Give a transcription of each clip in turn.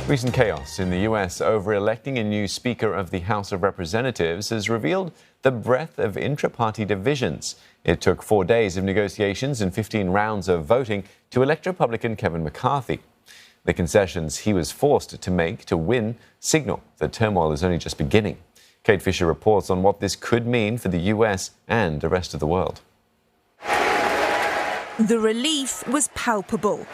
Recent chaos in the U.S. over electing a new Speaker of the House of Representatives has revealed the breadth of intra-party divisions. It took 4 days of negotiations and 15 rounds of voting to elect Republican Kevin McCarthy. The concessions he was forced to make to win signal that turmoil is only just beginning. Kate Fisher reports on what this could mean for the U.S. and the rest of the world. The relief was palpable.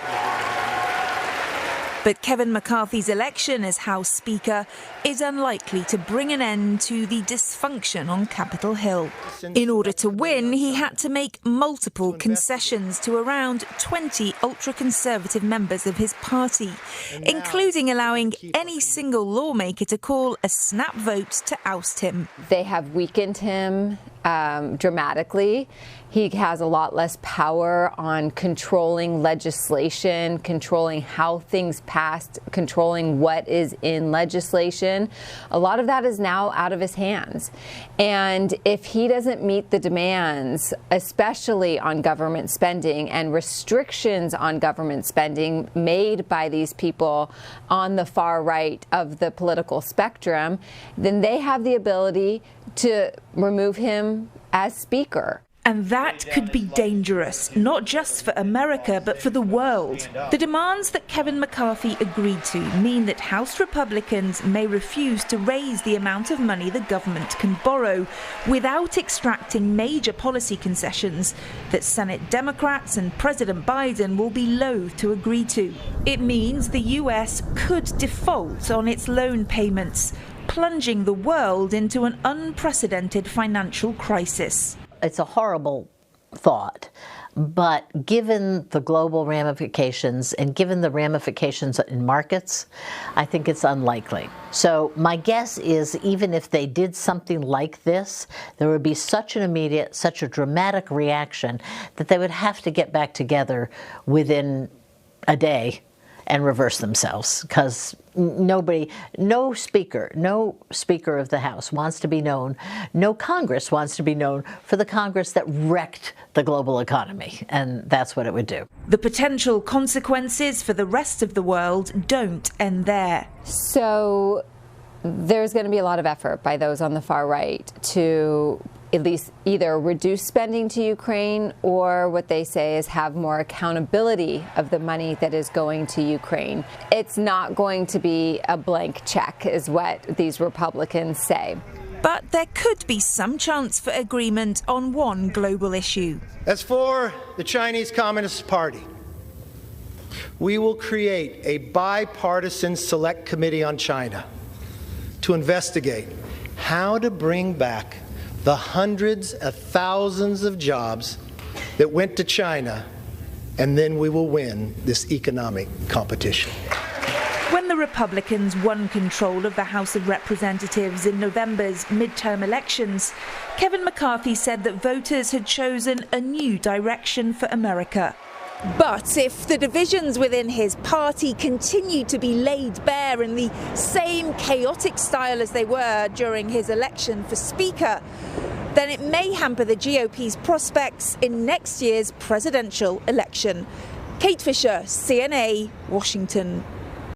But Kevin McCarthy's election as House Speaker is unlikely to bring an end to the dysfunction on Capitol Hill. In order to win, he had to make multiple concessions to around 20 ultra-conservative members of his party, including allowing any single lawmaker to call a snap vote to oust him. They have weakened him dramatically. He has a lot less power on controlling legislation, controlling how things passed, controlling what is in legislation. A lot of that is now out of his hands. And if he doesn't meet the demands, especially on government spending and restrictions on government spending made by these people on the far right of the political spectrum, then they have the ability to remove him as Speaker. And that could be dangerous, not just for America, but for the world. The demands that Kevin McCarthy agreed to mean that House Republicans may refuse to raise the amount of money the government can borrow without extracting major policy concessions that Senate Democrats and President Biden will be loath to agree to. It means the US could default on its loan payments, plunging the world into an unprecedented financial crisis. It's a horrible thought, but given the global ramifications and given the ramifications in markets, I think it's unlikely. So my guess is even if they did something like this, there would be such an immediate, such a dramatic reaction that they would have to get back together within a day and reverse themselves, because no speaker of the House wants to be known, no Congress wants to be known for the Congress that wrecked the global economy, and that's what it would do. The potential consequences for the rest of the world don't end there. So there's going to be a lot of effort by those on the far right to at least either reduce spending to Ukraine or what they say is have more accountability of the money that is going to Ukraine. It's not going to be a blank check, is what these Republicans say. But there could be some chance for agreement on one global issue. As for the Chinese Communist Party, we will create a bipartisan select committee on China to investigate how to bring back the hundreds of thousands of jobs that went to China, and then we will win this economic competition. When the Republicans won control of the House of Representatives in November's midterm elections, Kevin McCarthy said that voters had chosen a new direction for America. But if the divisions within his party continue to be laid bare in the same chaotic style as they were during his election for Speaker, then it may hamper the GOP's prospects in next year's presidential election. Kate Fisher, CNA, Washington.